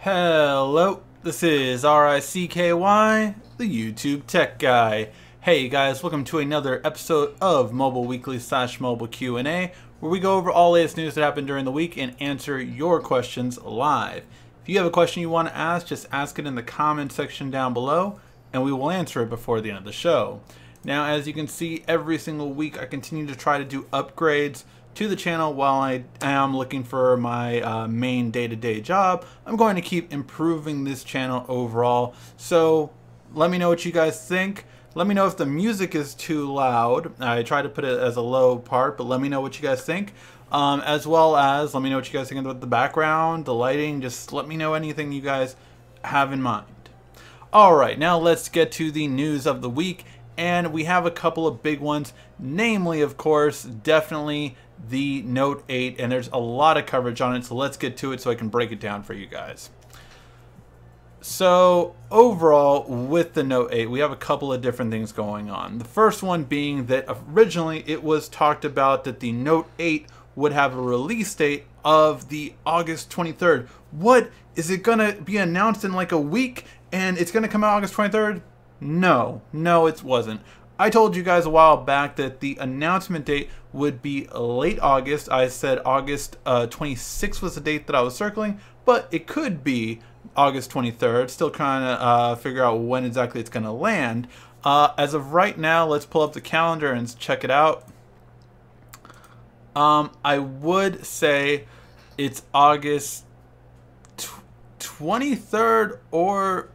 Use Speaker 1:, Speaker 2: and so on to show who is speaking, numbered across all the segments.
Speaker 1: Hello, this is RICKY, the YouTube Tech Guy. Hey guys, welcome to another episode of Mobile Weekly / Mobile Q&A, where we go over all latest news that happened during the week and answer your questions live. If you have a question you want to ask, just ask it in the comment section down below, and we will answer it before the end of the show. Now, as you can see, every single week I continue to try to do upgrades to the channel while I am looking for my main day-to-day job. I'm going to keep improving this channel overall, so let me know what you guys think. Let me know if the music is too loud. I try to put it as a low part, but let me know what you guys think. As well as let me know what you guys think about the background, the lighting. Just let me know anything you guys have in mind. Alright, now let's get to the news of the week, and we have a couple of big ones, namely, of course, definitely the Note 8, and there's a lot of coverage on it, so let's get to it so I can break it down for you guys. So overall, with the Note 8, we have a couple of different things going on. The first one being that originally it was talked about that the Note 8 would have a release date of the August 23rd. What? Is it gonna be announced in like a week and it's gonna come out August 23rd? No, it wasn't. I told you guys a while back that the announcement date would be late August. I said August 26th was the date that I was circling, but it could be August 23rd. Still trying to figure out when exactly it's going to land. As of right now, let's pull up the calendar and check it out. I would say it's August 23rd, or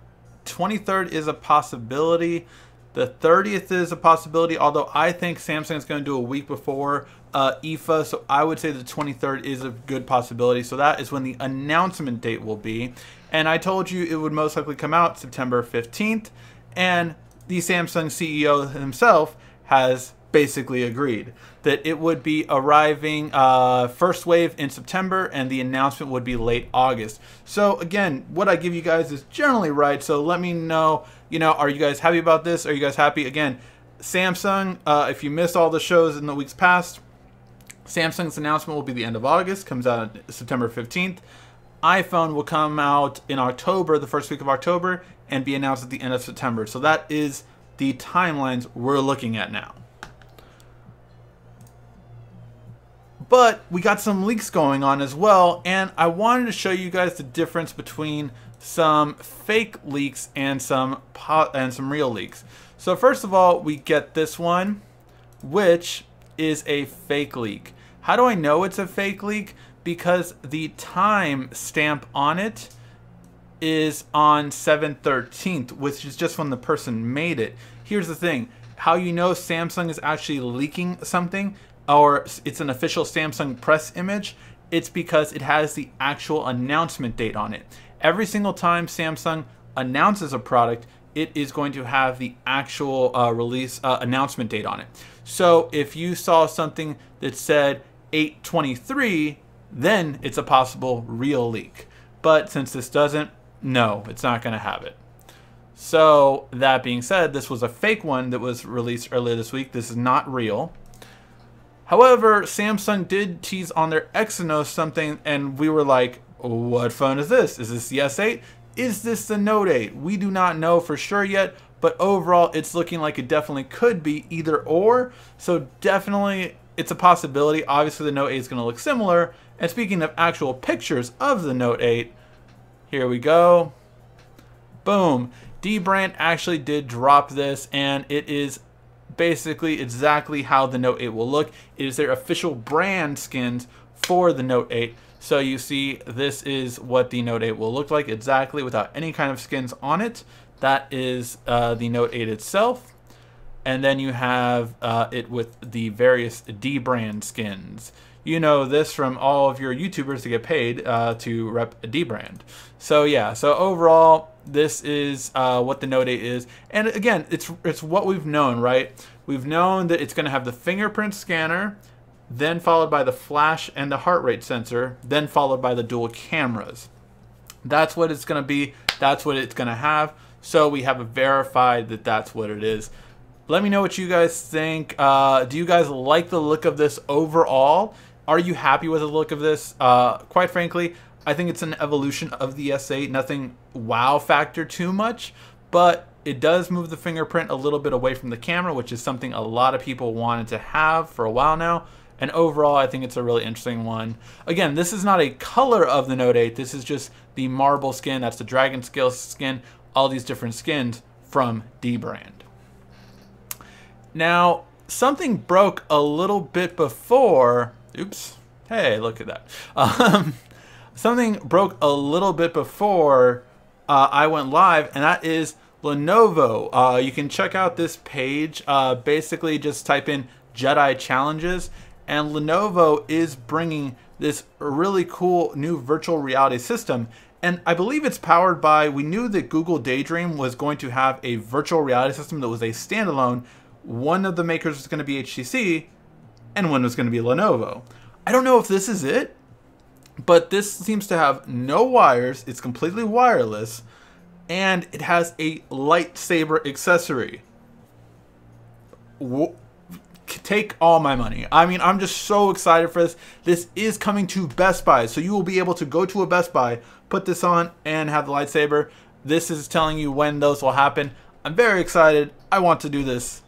Speaker 1: 23rd is a possibility. The 30th is a possibility, although I think Samsung is going to do a week before IFA, so I would say the 23rd is a good possibility. So that is when the announcement date will be. And I told you it would most likely come out September 15th, and the Samsung CEO himself has basically agreed that it would be arriving first wave in September, and the announcement would be late August. So again, what I give you guys is generally right, so let me know, are you guys happy about this? Are you guys happy? Again, Samsung, if you missed all the shows in the weeks past, Samsung's announcement will be the end of August, comes out September 15th. iPhone will come out in October, the first week of October, and be announced at the end of September. So that is the timelines we're looking at now. But we got some leaks going on as well, and I wanted to show you guys the difference between some fake leaks and some real leaks. So first of all, we get this one, which is a fake leak. How do I know it's a fake leak? Because the time stamp on it is on 7/13, which is just when the person made it. Here's the thing, how you know Samsung is actually leaking something, or it's an official Samsung press image, it's because it has the actual announcement date on it. Every single time Samsung announces a product, it is going to have the actual release announcement date on it. So if you saw something that said 8/23, then it's a possible real leak. But since this doesn't, no, it's not going to have it. So that being said, this was a fake one that was released earlier this week. This is not real. However, Samsung did tease on their Exynos something, and we were like, what phone is this? Is this the S8? Is this the Note 8? We do not know for sure yet, but overall it's looking like it definitely could be either or. So definitely it's a possibility. Obviously the Note 8 is going to look similar. And speaking of actual pictures of the Note 8, here we go. Boom. Dbrand actually did drop this, and it is basically exactly how the Note 8 will look. It is their official brand skins for the Note 8. So you see, this is what the Note 8 will look like exactly without any kind of skins on it. That is the Note 8 itself. And then you have it with the various Dbrand skins. You know this from all of your YouTubers to get paid to rep Dbrand. So yeah, so overall, this is what the Note 8 is. And again, it's what we've known, right? We've known that it's going to have the fingerprint scanner, then followed by the flash and the heart rate sensor, then followed by the dual cameras. That's what it's going to be. That's what it's going to have. So we have verified that that's what it is. Let me know what you guys think. Do you guys like the look of this overall? Are you happy with the look of this? Quite frankly, I think it's an evolution of the S8. Nothing wow factor too much, but it does move the fingerprint a little bit away from the camera, which is something a lot of people wanted to have for a while now. And overall, I think it's a really interesting one. Again, this is not a color of the Note 8. This is just the marble skin. That's the dragon scale skin. All these different skins from Dbrand. Now, something broke a little bit before. Oops. Hey, look at that. Something broke a little bit before I went live, and that is Lenovo. You can check out this page. Basically, just type in Jedi challenges. And Lenovo is bringing this really cool new virtual reality system. And I believe it's powered by, we knew that Google Daydream was going to have a virtual reality system that was a standalone. One of the makers was going to be HTC, and one was going to be Lenovo. I don't know if this is it, but this seems to have no wires. It's completely wireless, and it has a lightsaber accessory. Take all my money. I mean, I'm just so excited for this. This is coming to Best Buy, so you will be able to go to a Best Buy, put this on, and have the lightsaber. This is telling you when those will happen. I'm very excited. I want to do this.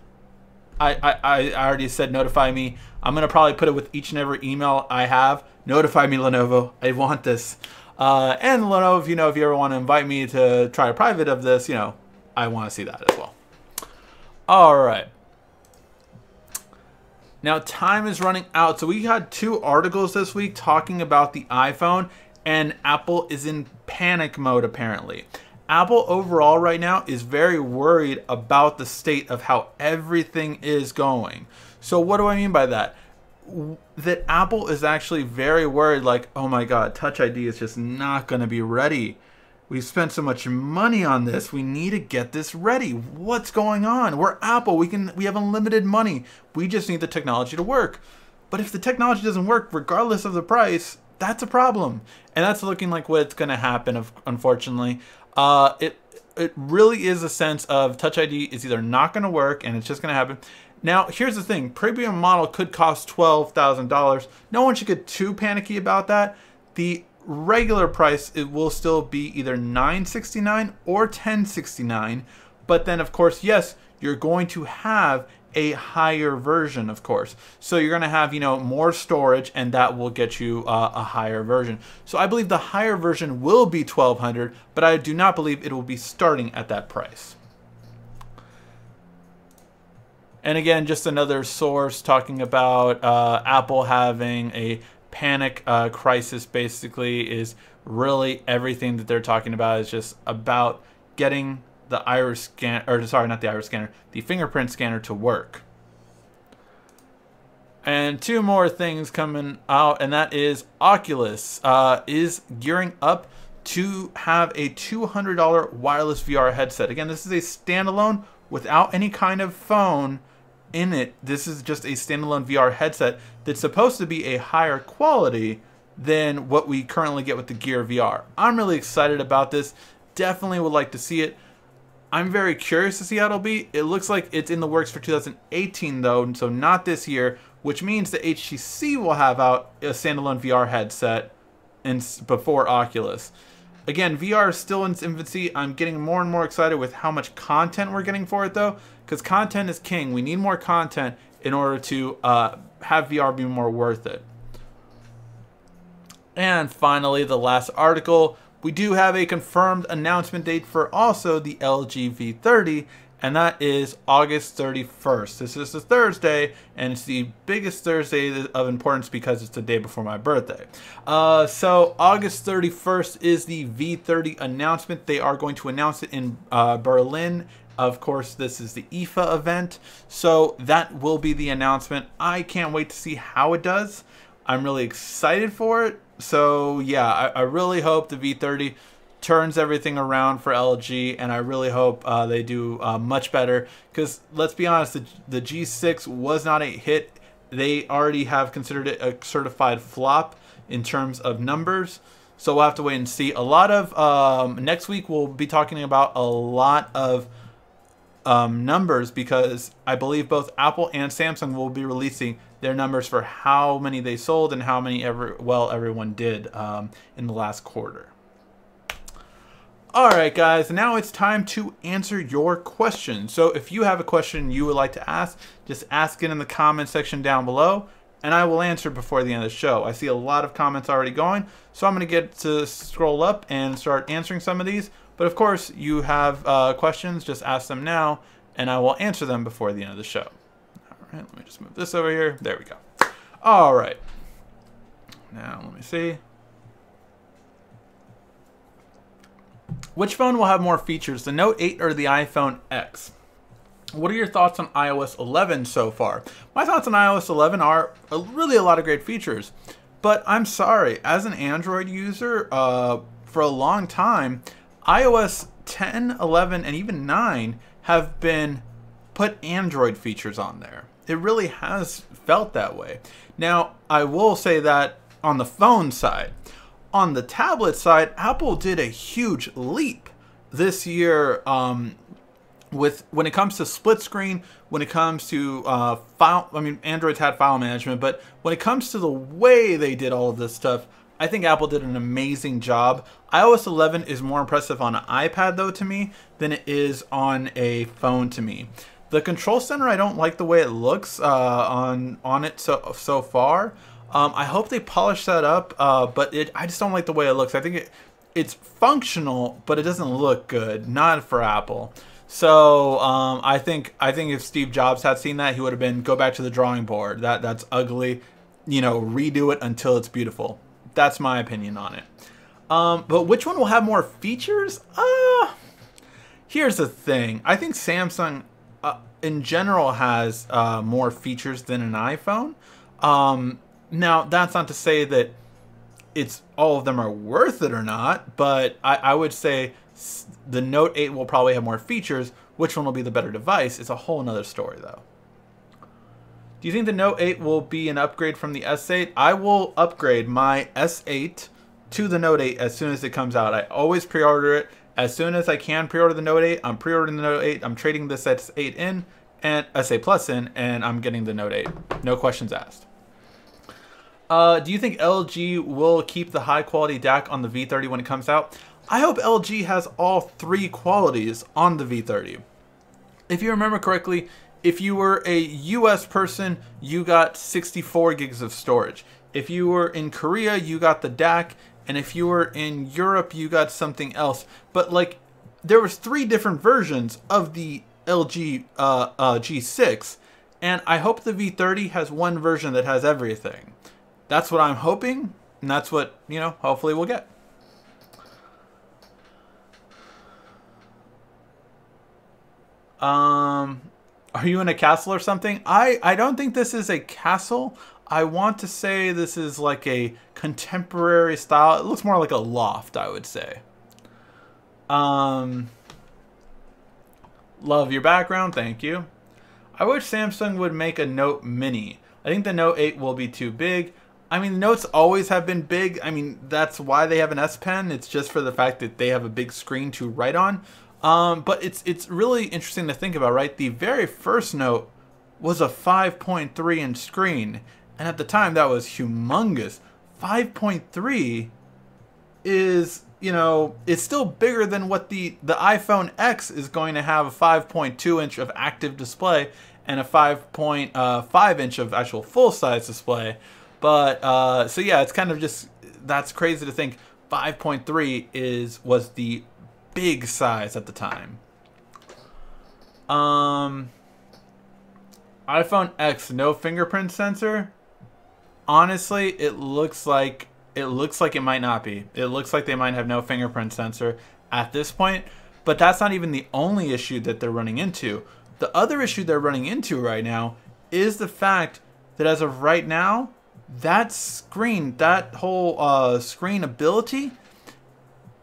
Speaker 1: I already said notify me. I'm gonna probably put it with each and every email I have. Notify me, Lenovo. I want this. And Lenovo, if you ever want to invite me to try a private of this, I want to see that as well. All right. Now, time is running out. So we had 2 articles this week talking about the iPhone, and Apple is in panic mode apparently. Apple overall right now is very worried about the state of how everything is going. So what do I mean by that? That Apple is actually very worried, like, oh my God, Touch ID is just not going to be ready. We've spent so much money on this. We need to get this ready. What's going on? We're Apple. We have unlimited money. We just need the technology to work. But if the technology doesn't work, regardless of the price, that's a problem. And that's looking like what's going to happen, unfortunately. It really is a sense of Touch ID is either not going to work and it's just going to happen. Now, here's the thing. Premium model could cost $12,000. No one should get too panicky about that. The regular price, it will still be either $969 or $1069, but then of course, yes, you're going to have a higher version, of course. So you're going to have, more storage, and that will get you a higher version. So I believe the higher version will be $1,200, but I do not believe it will be starting at that price. And again, just another source talking about Apple having a panic crisis. Basically is really everything that they're talking about is just about getting the iris scan, or sorry, not the iris scanner, the fingerprint scanner to work. And 2 more things coming out, and that is Oculus is gearing up to have a $200 wireless VR headset. Again, this is a standalone without any kind of phone in it. This is just a standalone VR headset that's supposed to be a higher quality than what we currently get with the Gear VR. I'm really excited about this. Definitely would like to see it. I'm very curious to see how it'll be. It looks like it's in the works for 2018 though, so not this year, which means that HTC will have out a standalone VR headset before Oculus. Again, VR is still in its infancy. I'm getting more and more excited with how much content we're getting for it though, because content is king. We need more content in order to have VR be more worth it. And finally, the last article, we do have a confirmed announcement date for also the LG V30, and that is August 31st. This is a Thursday, and it's the biggest Thursday of importance because it's the day before my birthday. So August 31st is the V30 announcement. They are going to announce it in Berlin. Of course, this is the IFA event, so that will be the announcement. I can't wait to see how it does. I'm really excited for it. So yeah, I really hope the V30 turns everything around for LG, and I really hope they do much better, because let's be honest, the G6 was not a hit. They already have considered it a certified flop in terms of numbers, so we'll have to wait and see. A lot of next week we'll be talking about a lot of numbers, because I believe both Apple and Samsung will be releasing their numbers for how many they sold and how many everyone did in the last quarter. Alright guys, now it's time to answer your questions. So if you have a question you would like to ask, just ask it in the comment section down below, and I will answer before the end of the show. I see a lot of comments already going, so I'm going to get to scroll up and start answering some of these. But of course, you have questions, just ask them now, and I will answer them before the end of the show. Alright, let me just move this over here. There we go. Alright. Now, let me see. Which phone will have more features, the Note 8 or the iPhone X? What are your thoughts on iOS 11 so far? My thoughts on iOS 11 are really a lot of great features. But I'm sorry, as an Android user, for a long time, iOS 10, 11, and even 9 have been put Android features on there. It really has felt that way. Now, I will say that on the phone side. On the tablet side, Apple did a huge leap this year when it comes to split screen, when it comes to Android's had file management, but when it comes to the way they did all of this stuff, I think Apple did an amazing job. iOS 11 is more impressive on an iPad though to me than it is on a phone to me. The control center, I don't like the way it looks on it so far. I hope they polish that up, but I just don't like the way it looks. I think it's functional, but it doesn't look good. Not for Apple. So I think if Steve Jobs had seen that, he would have been go back to the drawing board. That's ugly. You know, redo it until it's beautiful. That's my opinion on it. But which one will have more features? Here's the thing. I think Samsung in general has more features than an iPhone. Now, that's not to say that all of them are worth it or not, but I would say the Note 8 will probably have more features. Which one will be the better device is a whole nother story, though. Do you think the Note 8 will be an upgrade from the S8? I will upgrade my S8 to the Note 8 as soon as it comes out. I always pre-order it. As soon as I can pre-order the Note 8, I'm pre-ordering the Note 8. I'm trading this S8 in and S8 Plus in, and I'm getting the Note 8. No questions asked. Do you think LG will keep the high quality DAC on the V30 when it comes out? I hope LG has all three qualities on the V30. If you remember correctly, if you were a US person, you got 64 gigs of storage. If you were in Korea, you got the DAC, and if you were in Europe, you got something else. But like, there was 3 different versions of the LG G6, and I hope the V30 has one version that has everything. That's what I'm hoping, and that's what, you know, hopefully we'll get. Are you in a castle or something? I don't think this is a castle. I want to say this is like a contemporary style. It looks more like a loft, I would say. Love your background, thank you. I wish Samsung would make a Note Mini. I think the Note 8 will be too big. I mean, Notes always have been big. I mean, that's why they have an S Pen. It's just for the fact that they have a big screen to write on. But it's really interesting to think about, right? The very first Note was a 5.3 inch screen, and at the time that was humongous. 5.3 is, you know, it's still bigger than what the iPhone X is going to have, a 5.2 inch of active display and a 5.5 inch of actual full-size display. But so yeah, it's kind of just, that's crazy to think 5.3 was the big size at the time. iPhone X, no fingerprint sensor. Honestly, it looks like it might not be. It looks like they might have no fingerprint sensor at this point, but that's not even the only issue that they're running into. The other issue they're running into right now is the fact that as of right now, that screen, that whole screen ability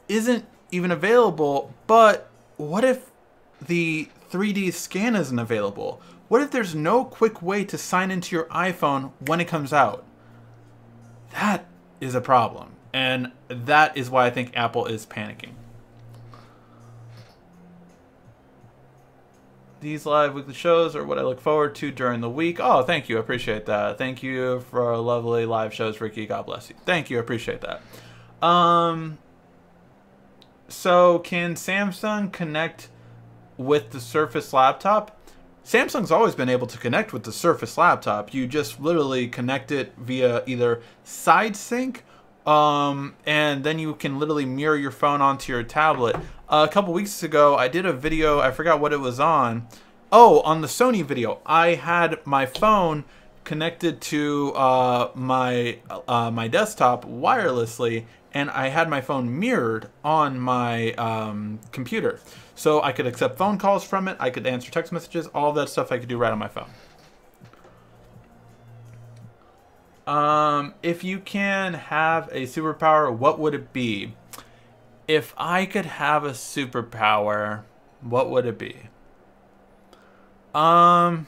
Speaker 1: isn't even available. But what if the 3D scan isn't available? What if there's no quick way to sign into your iPhone when it comes out? That is a problem, and that is why I think Apple is panicking. These live weekly shows are what I look forward to during the week. Oh, thank you. I appreciate that. Thank you for lovely live shows, Ricky. God bless you. Thank you. I appreciate that. So can Samsung connect with the Surface laptop? Samsung's always been able to connect with the Surface laptop. You just literally connect it via either side sync, and then you can literally mirror your phone onto your tablet. A couple weeks ago, I did a video, I forgot what it was on. Oh, on the Sony video, I had my phone connected to my desktop wirelessly, and I had my phone mirrored on my computer. So I could accept phone calls from it, I could answer text messages, all that stuff I could do right on my phone. If you can have a superpower, what would it be? If I could have a superpower, what would it be? I've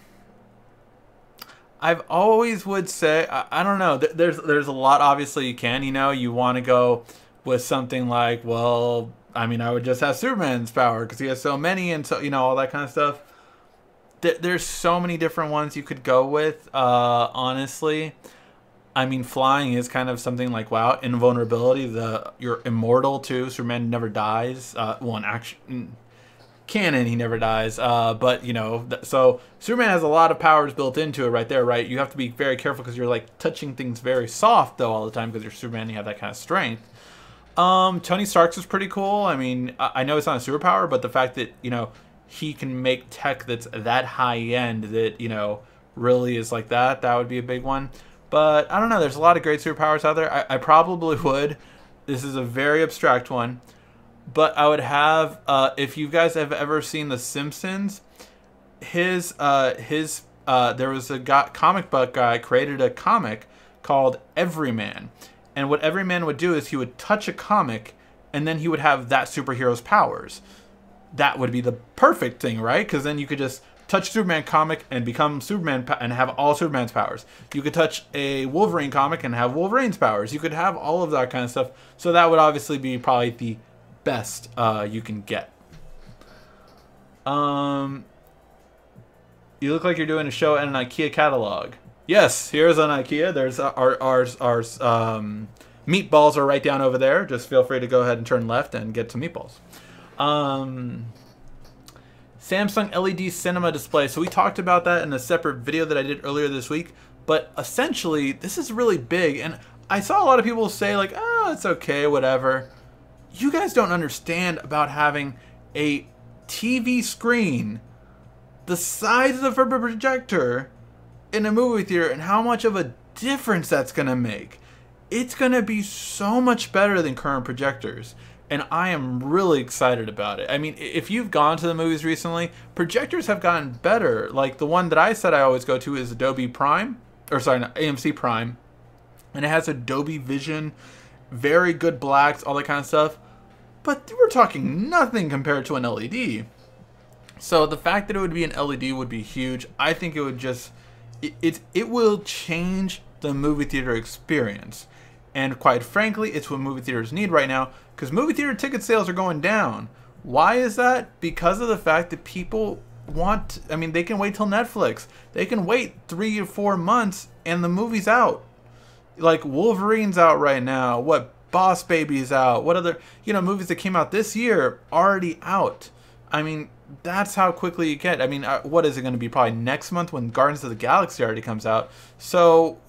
Speaker 1: always would say, I don't know, there's a lot obviously you can, you know, you want to go with something like, well, I mean, I would just have Superman's power because he has so many and so, you know, all that kind of stuff. There's so many different ones you could go with, honestly. I mean, flying is kind of something like, wow, invulnerability. You're immortal too. Superman never dies. Well, in action, canon, he never dies. But you know, so Superman has a lot of powers built into it right there, right? You have to be very careful because you're like touching things very soft though all the time because you're Superman. And you have that kind of strength. Tony Stark's is pretty cool. I mean, I know it's not a superpower, but the fact that you know he can make tech that's that high end that you know really is like that would be a big one. But I don't know, there's a lot of great superpowers out there. I probably would. This is a very abstract one. But I would have, if you guys have ever seen The Simpsons, there was a comic book guy created a comic called Everyman. And what Everyman would do is he would touch a comic and then he would have that superhero's powers. That would be the perfect thing, right? Because then you could just touch Superman comic and become Superman and have all Superman's powers. You could touch a Wolverine comic and have Wolverine's powers. You could have all of that kind of stuff. So that would obviously be probably the best you can get. You look like you're doing a show at an IKEA catalog. Yes, here's an IKEA. There's our meatballs are right down over there. Just feel free to go ahead and turn left and get some meatballs. Samsung LED cinema display. So we talked about that in a separate video that I did earlier this week. But essentially, this is really big. And I saw a lot of people say like, oh, it's okay, whatever. You guys don't understand about having a TV screen the size of a projector in a movie theater and how much of a difference that's going to make. It's going to be so much better than current projectors. And I am really excited about it. I mean, if you've gone to the movies recently, projectors have gotten better. Like the one that I said I always go to is Adobe Prime. Or sorry, no, AMC Prime. And it has Adobe Vision, very good blacks, all that kind of stuff. But we're talking nothing compared to an LED. So the fact that it would be an LED would be huge. I think it would just... It will change the movie theater experience. And quite frankly, it's what movie theaters need right now. Because movie theater ticket sales are going down. Why is that? Because of the fact that people want... I mean, they can wait till Netflix. They can wait 3 or 4 months and the movie's out. Like Wolverine's out right now. What? Boss Baby's out. What other, you know, movies that came out this year already out. I mean, that's how quickly you get. I mean, what is it going to be? Probably next month when Guardians of the Galaxy already comes out. So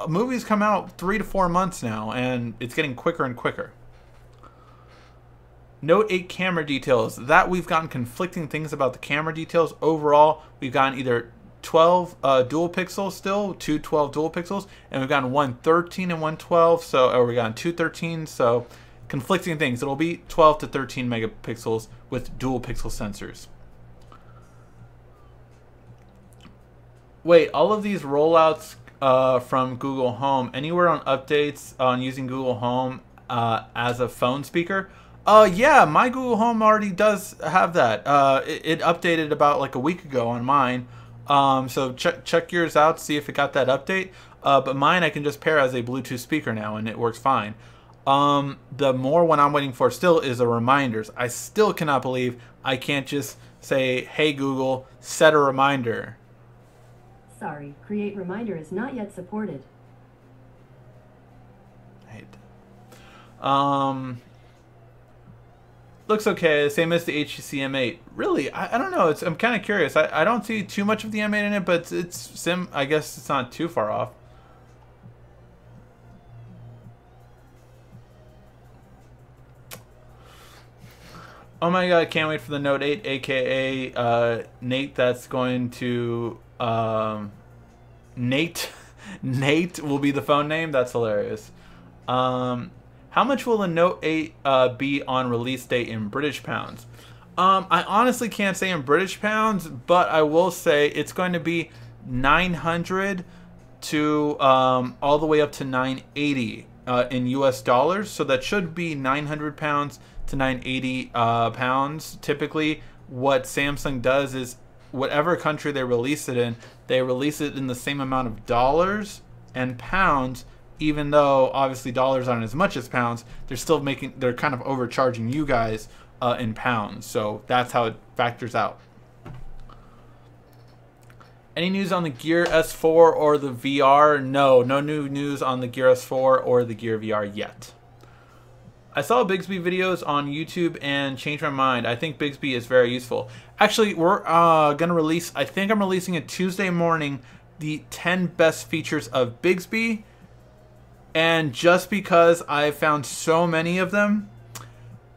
Speaker 1: movies come out 3 to 4 months now, and it's getting quicker and quicker. Note 8 camera details. That we've gotten conflicting things about the camera details. Overall, we've gotten either 12 dual pixels still, 212 dual pixels, and we've gotten 113 and 112, so, or we've gotten 213, so conflicting things. It'll be 12 to 13 megapixels with dual pixel sensors. Wait, all of these rollouts from Google Home, anywhere on updates on using Google Home as a phone speaker? Yeah, my Google Home already does have that. It updated about like a week ago on mine. So check yours out, see if it got that update. But mine I can just pair as a Bluetooth speaker now, and it works fine. The more one I'm waiting for still is the reminders. I still cannot believe I can't just say, hey Google, set a reminder.
Speaker 2: Sorry, create reminder is not yet supported.
Speaker 1: Looks okay, same as the HTC M8. Really, I don't know. I'm kind of curious. I don't see too much of the M8 in it, but I guess it's not too far off. Oh my god, can't wait for the Note 8, aka Nate. That's going to Nate. Nate will be the phone name. That's hilarious. How much will the Note 8 be on release date in British pounds? I honestly can't say in British pounds, but I will say it's going to be 900 to all the way up to 980 in US dollars. So that should be 900 pounds to 980 pounds. Typically, what Samsung does is whatever country they release it in, they release it in the same amount of dollars and pounds. Even though obviously dollars aren't as much as pounds, they're kind of overcharging you guys in pounds. So that's how it factors out. Any news on the Gear S4 or the VR? No new news on the Gear S4 or the Gear VR yet. I saw Bixby videos on YouTube and changed my mind. I think Bixby is very useful. Actually, we're gonna release, I think I'm releasing it Tuesday morning, the 10 best features of Bixby. And just because I found so many of them,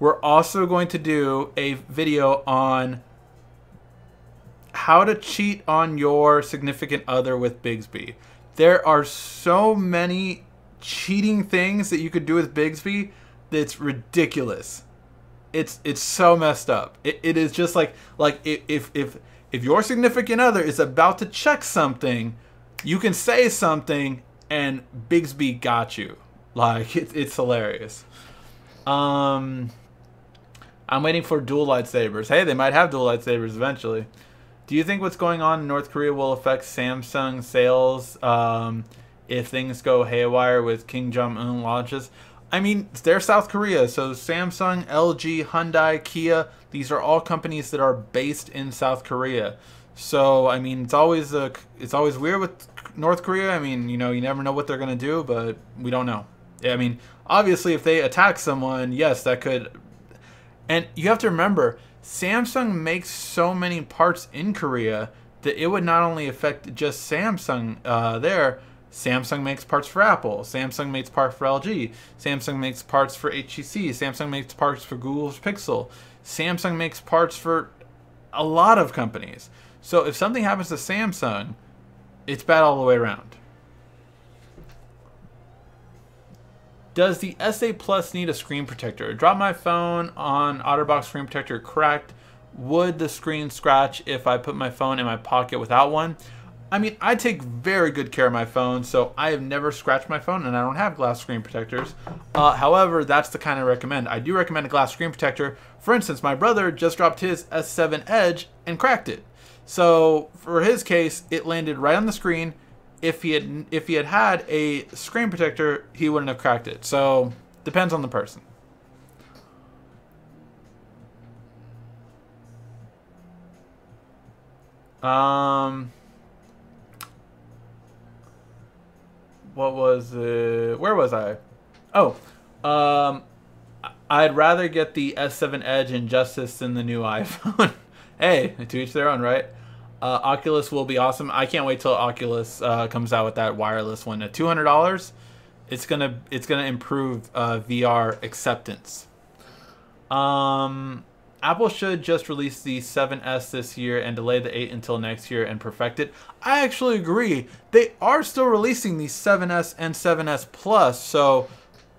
Speaker 1: we're also going to do a video on how to cheat on your significant other with Bixby. There are so many cheating things that you could do with Bixby that's ridiculous. It's so messed up. It is just like if your significant other is about to check something, you can say something and Bixby got you. Like, it's hilarious. I'm waiting for dual lightsabers. Hey, they might have dual lightsabers eventually. Do you think what's going on in North Korea will affect Samsung sales if things go haywire with Kim Jong-un launches? I mean, they're South Korea, so Samsung, LG, Hyundai, Kia, these are all companies that are based in South Korea. So, I mean, it's always weird with North Korea. I mean, you know, you never know what they're going to do, but we don't know. I mean, obviously, if they attack someone, yes, that could. And you have to remember, Samsung makes so many parts in Korea that it would not only affect just Samsung there. Samsung makes parts for Apple. Samsung makes parts for LG. Samsung makes parts for HTC. Samsung makes parts for Google's Pixel. Samsung makes parts for a lot of companies. So if something happens to Samsung, it's bad all the way around. Does the S8 Plus need a screen protector? I dropped my phone on OtterBox screen protector cracked. Would the screen scratch if I put my phone in my pocket without one? I mean, I take very good care of my phone, so I have never scratched my phone, and I don't have glass screen protectors. However, that's the kind I recommend. I do recommend a glass screen protector. For instance, my brother just dropped his S7 Edge and cracked it. So for his case, it landed right on the screen. If he had had a screen protector, he wouldn't have cracked it. So depends on the person. What was it? Where was I? Oh, I'd rather get the S7 Edge Injustice than the new iPhone. Hey, to each their own, right? Oculus will be awesome. I can't wait till Oculus comes out with that wireless one at $200. It's gonna improve VR acceptance. Apple should just release the 7S this year and delay the 8 until next year and perfect it. I actually agree. They are still releasing the 7S and 7S Plus, so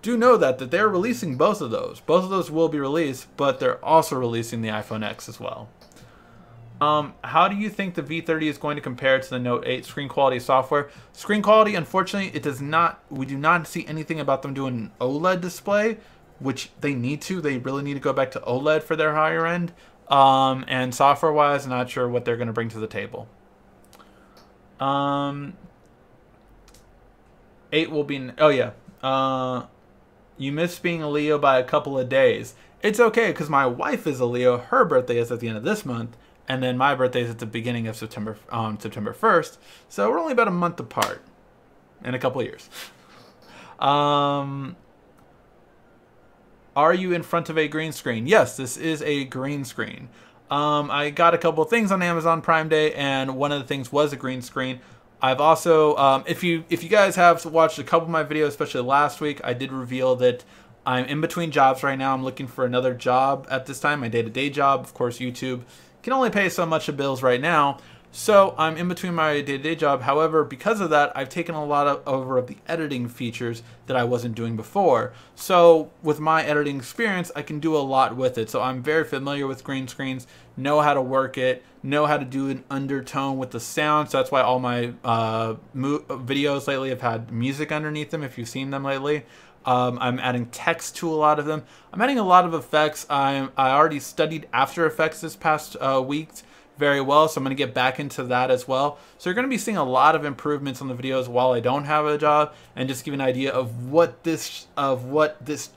Speaker 1: do know that they're releasing both of those. Both of those will be released, but they're also releasing the iPhone X as well. How do you think the V30 is going to compare to the Note 8 screen quality software? Screen quality, unfortunately, it does not. We do not see anything about them doing an OLED display, which they need to. They really need to go back to OLED for their higher end. And software-wise, I'm not sure what they're going to bring to the table. 8 will be. Oh yeah. You missed being a Leo by a couple of days. It's okay because my wife is a Leo. Her birthday is at the end of this month, and then my birthday is at the beginning of September, September 1st. So we're only about a month apart in a couple of years. Are you in front of a green screen? Yes, this is a green screen. I got a couple of things on Amazon Prime Day, and one of the things was a green screen. I've also, if you guys have watched a couple of my videos, especially last week, I did reveal that I'm in between jobs right now. I'm looking for another job at this time, my day-to-day job. Of course, YouTube can only pay so much of bills right now. So I'm in between my day-to-day job. However, because of that, I've taken a lot over of the editing features that I wasn't doing before. So with my editing experience, I can do a lot with it. So I'm very familiar with green screens, know how to work it, know how to do an undertone with the sound. So that's why all my videos lately have had music underneath them, if you've seen them lately. I'm adding text to a lot of them. I'm adding a lot of effects. I already studied After Effects this past week very well, so I'm going to get back into that as well. So you're going to be seeing a lot of improvements on the videos while I don't have a job, and just give you an idea of what this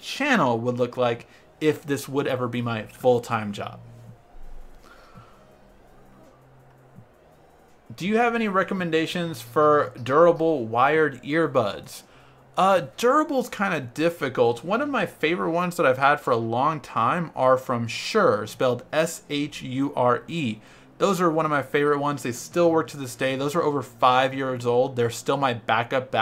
Speaker 1: channel would look like if this would ever be my full-time job. Do you have any recommendations for durable wired earbuds? Durable's kind of difficult. One of my favorite ones that I've had for a long time are from Shure, spelled S-H-U-R-E. Those are one of my favorite ones. They still work to this day. Those are over 5 years old. They're still my backup.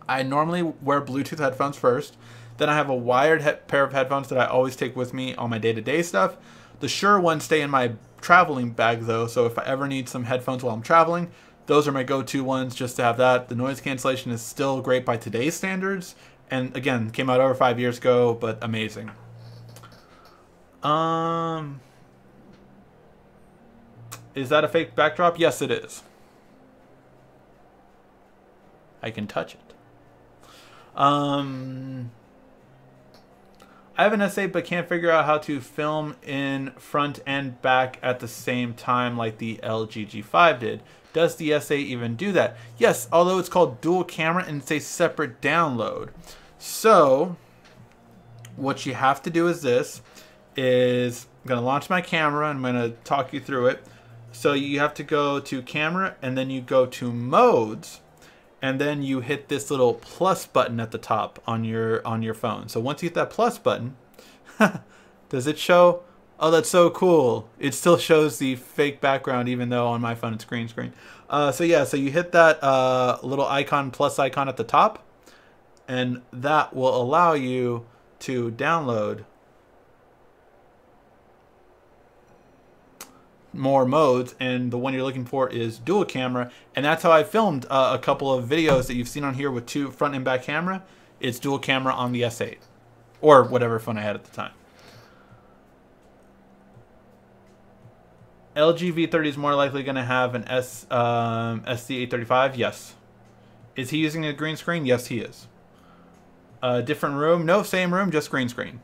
Speaker 1: I normally wear Bluetooth headphones first. Then I have a wired pair of headphones that I always take with me on my day-to-day stuff. The Shure ones stay in my traveling bag though, so if I ever need some headphones while I'm traveling, those are my go-to ones just to have that. The noise cancellation is still great by today's standards. And again, came out over 5 years ago, but amazing. Is that a fake backdrop? Yes, it is. I can touch it. I have an S8 but can't figure out how to film in front and back at the same time like the LG G5 did. Does the S8 even do that? Yes, although it's called dual camera and it's a separate download. So what you have to do is this, is I'm going to launch my camera and I'm going to talk you through it. So you have to go to camera and then you go to modes and then you hit this little plus button at the top on your phone. So once you hit that plus button, does it show? Oh, that's so cool. It still shows the fake background even though on my phone it's green screen. So yeah, so you hit that little icon, plus icon at the top, and that will allow you to download more modes, and the one you're looking for is dual camera, and that's how I filmed a couple of videos that you've seen on here with two front and back camera. It's dual camera on the S8 or whatever phone I had at the time. LG V30 is more likely going to have an SD835. Yes. Is he using a green screen? Yes, he is. Different room? No, same room, just green screen.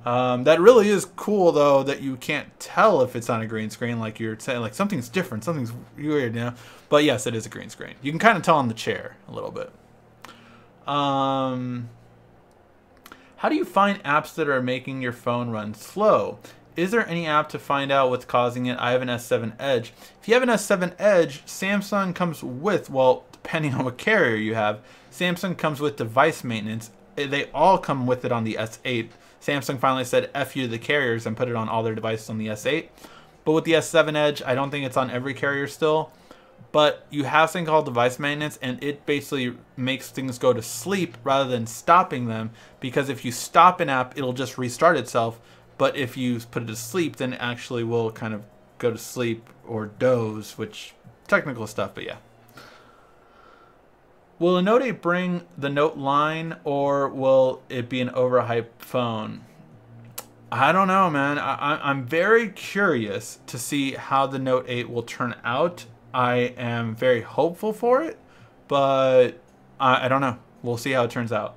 Speaker 1: That really is cool though, that you can't tell if it's on a green screen, like you're saying, like something's different, something's weird, you know. But yes, it is a green screen. You can kind of tell on the chair a little bit. How do you find apps that are making your phone run slow? Is there any app to find out what's causing it? I have an S7 Edge. If you have an S7 Edge, Samsung comes with, well, depending on what carrier you have, Samsung comes with device maintenance. They all come with it on the S8. Samsung finally said F you to the carriers and put it on all their devices on the S8. But with the S7 Edge, I don't think it's on every carrier still. But you have something called device maintenance, and it basically makes things go to sleep rather than stopping them. Because if you stop an app, it'll just restart itself. But if you put it to sleep, then it actually will kind of go to sleep or doze, which technical stuff, but yeah. Will a Note 8 bring the Note line, or will it be an overhyped phone? I don't know, man. I'm very curious to see how the Note 8 will turn out. I am very hopeful for it, but I don't know. We'll see how it turns out.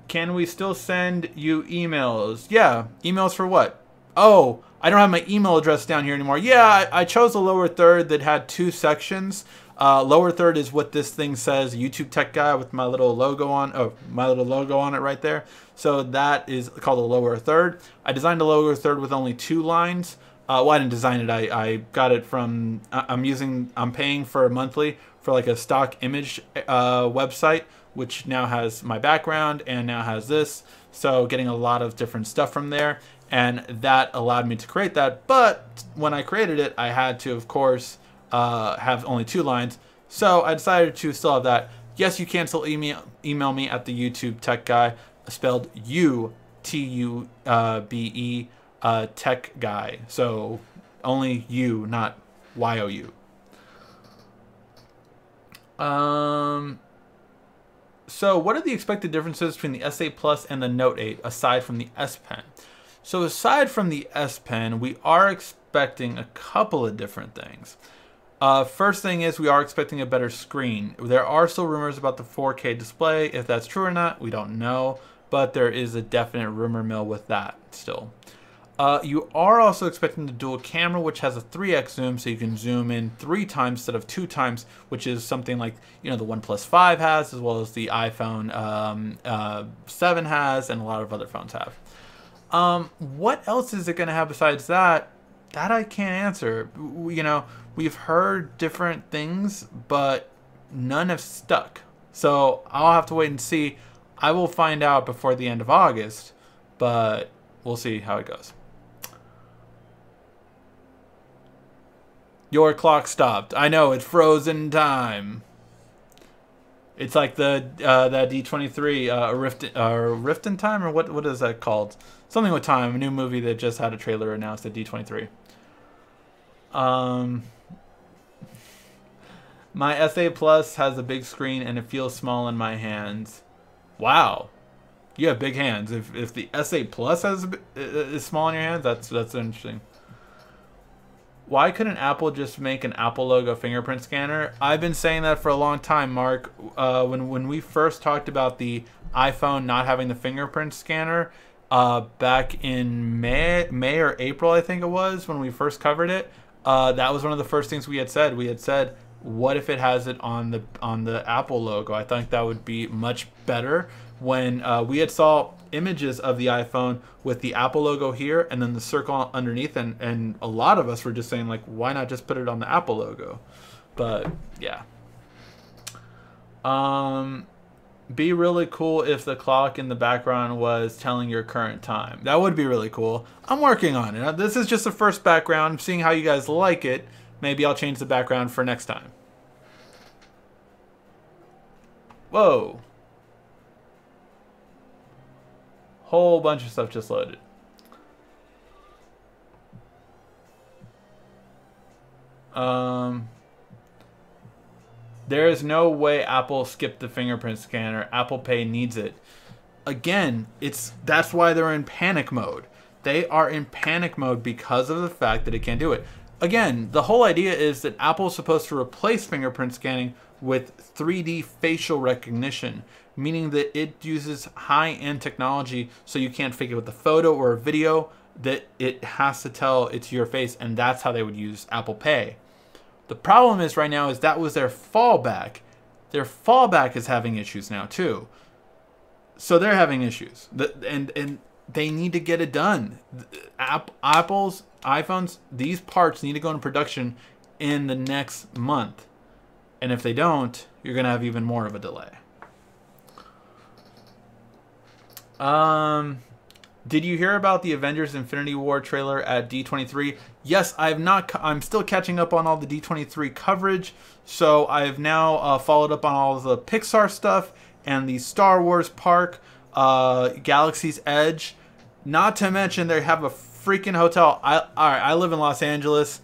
Speaker 1: Can we still send you emails? Yeah, emails for what? Oh, I don't have my email address down here anymore. Yeah, I chose a lower third that had 2 sections. Lower third is what this thing says, YouTube Tech Guy, with my little logo on. Oh, my little logo on it right there. So that is called a lower third. I designed a lower third with only 2 lines. Well, I didn't design it. I got it from. I'm paying for monthly for like a stock image website, which now has my background and now has this. So getting a lot of different stuff from there, and that allowed me to create that. But when I created it, I had to, of course, have only 2 lines. So I decided to still have that. Yes, you can still email me at the YouTube Tech Guy, spelled UTUBE Tech Guy. So only U, not YOU. So what are the expected differences between the S8 Plus and the Note 8 aside from the S Pen? So aside from the S Pen, we are expecting a couple of different things. First thing is we are expecting a better screen. There are still rumors about the 4K display. If that's true or not, we don't know, but there is a definite rumor mill with that still. You are also expecting the dual camera, which has a 3x zoom, so you can zoom in 3 times instead of 2 times, which is something like, you know, the OnePlus 5 has, as well as the iPhone 7 has, and a lot of other phones have. What else is it going to have besides that? That I can't answer. You know, we've heard different things, but none have stuck. So I'll have to wait and see. I will find out before the end of August, but we'll see how it goes. Your clock stopped. I know, it's frozen time. It's like the that D23 Rift in Time, or what is that called? Something with time. A new movie that just had a trailer announced at D23. My S8 Plus has a big screen and it feels small in my hands. Wow, you have big hands. If the S8 Plus is small in your hands, that's interesting. Why couldn't Apple just make an Apple logo fingerprint scanner? I've been saying that for a long time, Mark. When we first talked about the iPhone not having the fingerprint scanner, back in May or April, I think it was, when we first covered it, that was one of the first things we had said. We had said, what if it has it on the Apple logo? I think that would be much better. When we had saw images of the iPhone with the Apple logo here and then the circle underneath, and a lot of us were just saying, like, why not just put it on the Apple logo? But yeah. Be really cool if the clock in the background was telling your current time. That would be really cool. I'm working on it. This is just the first background. I'm seeing how you guys like it. Maybe I'll change the background for next time. Whoa. Whole bunch of stuff just loaded. There is no way Apple skipped the fingerprint scanner. Apple Pay needs it. Again, that's why they're in panic mode. They are in panic mode because of the fact that it can't do it. Again, the whole idea is that Apple is supposed to replace fingerprint scanning with 3D facial recognition, meaning that it uses high-end technology so you can't fake it with a photo or a video, that it has to tell it's your face, and that's how they would use Apple Pay. The problem is right now is that was their fallback. Their fallback is having issues now too. So they're having issues, and they need to get it done. Apple's iPhones, these parts need to go into production in the next month, and if they don't, you're gonna have even more of a delay. Did you hear about the Avengers Infinity War trailer at D23? Yes, I'm still catching up on all the D23 coverage. So I've now followed up on all of the Pixar stuff and the Star Wars park, Galaxy's Edge. Not to mention they have a freaking hotel. I live in Los Angeles.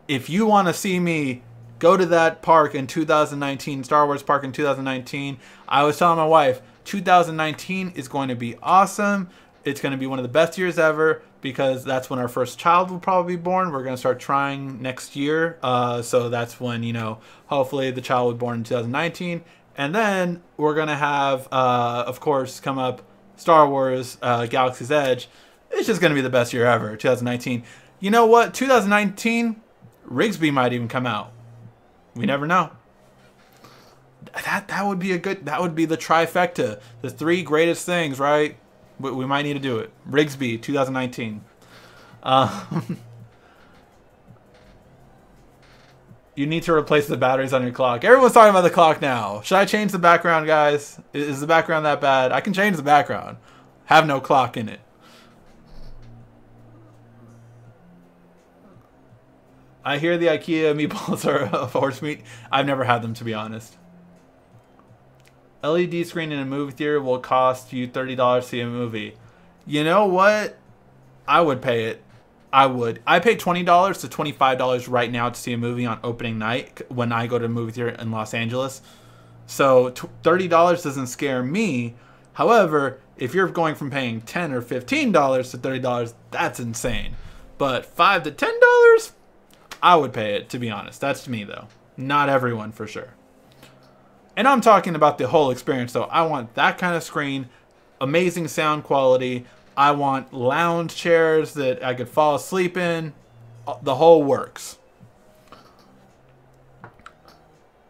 Speaker 1: If you want to see me, go to that park in 2019, Star Wars park in 2019. I was telling my wife, 2019 is going to be awesome. It's going to be one of the best years ever because that's when our first child will probably be born. We're going to start trying next year. So that's when, you know, hopefully the child will be born in 2019. And then we're going to have, of course, come up Star Wars Galaxy's Edge. It's just going to be the best year ever, 2019. You know what? 2019, Rigsby might even come out. We never know. That would be a good. That would be the trifecta, the three greatest things, right? We might need to do it. Rigsby, 2019. You need to replace the batteries on your clock. Everyone's talking about the clock now. Should I change the background, guys? Is the background that bad? I can change the background. Have no clock in it. I hear the IKEA meatballs are a horse meat. I've never had them, to be honest. LED screen in a movie theater will cost you $30 to see a movie. You know what? I would pay it. I would. I pay $20 to $25 right now to see a movie on opening night when I go to a movie theater in Los Angeles. So $30 doesn't scare me. However, if you're going from paying $10 or $15 to $30, that's insane. But $5 to $10, I would pay it, to be honest. That's me, though. Not everyone, for sure. And I'm talking about the whole experience, though. I want that kind of screen, amazing sound quality. I want lounge chairs that I could fall asleep in. The whole works.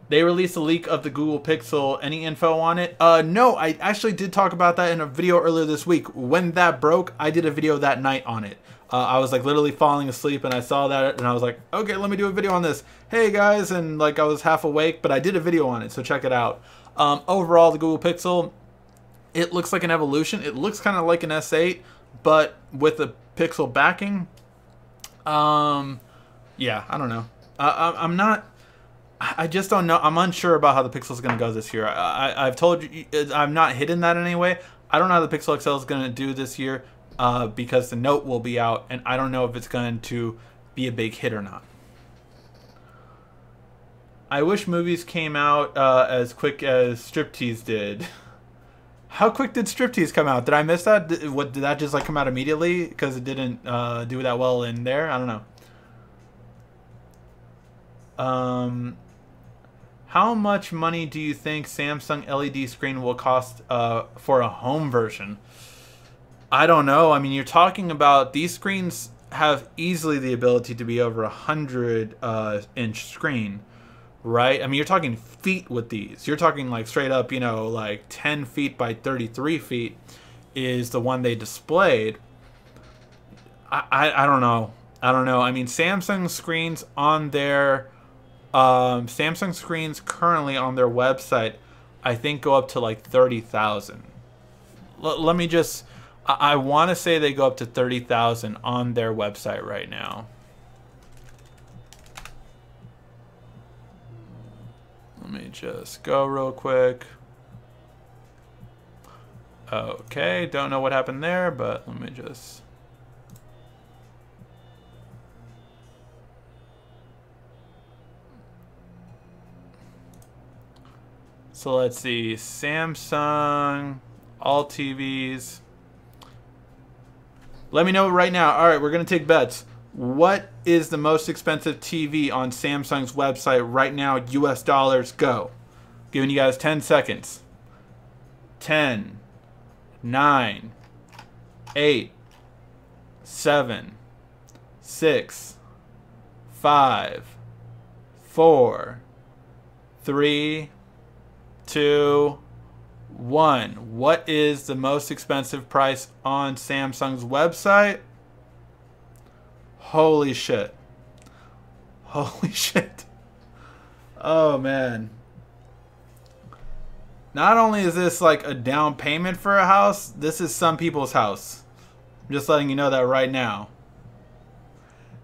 Speaker 1: They released a leak of the Google Pixel. Any info on it? No, I actually did talk about that in a video earlier this week. When that broke, I did a video that night on it. I was like literally falling asleep and I saw that and I was like, okay, let me do a video on this. Hey guys, and like I was half awake, but I did a video on it, so check it out. Overall, the Google Pixel, it looks like an evolution. It looks kind of like an S8, but with a Pixel backing. Yeah, I don't know. I'm not. I just don't know. I'm unsure about how the Pixel is going to go this year. I've told you, I'm not hidden that anyway. I don't know how the Pixel XL is going to do this year because the Note will be out, and I don't know if it's going to be a big hit or not. I wish movies came out as quick as Striptease did. How quick did Striptease come out? Did I miss that? Did that just like come out immediately because it didn't do that well in there? I don't know. How much money do you think Samsung LED screen will cost for a home version? I don't know. I mean, you're talking about these screens have easily the ability to be over 100-inch screen, right? I mean, you're talking feet with these. You're talking like straight up, you know, like 10 feet by 33 feet is the one they displayed. I don't know. I don't know. I mean, Samsung screens on their Samsung screens currently on their website, I think go up to like 30,000. Let me just, I want to say they go up to 30,000 on their website right now. Let me just go real quick. Okay, don't know what happened there, but let me just. So let's see, Samsung, all TVs. Let me know right now. All right, we're going to take bets. What is the most expensive TV on Samsung's website right now? US dollars, go. Giving you guys 10 seconds. 10, 9, 8, 7, 6, 5, 4, 3, 2, 1. What is the most expensive price on Samsung's website? Holy shit. Holy shit. Oh, man. Not only is this like a down payment for a house, this is some people's house. I'm just letting you know that right now.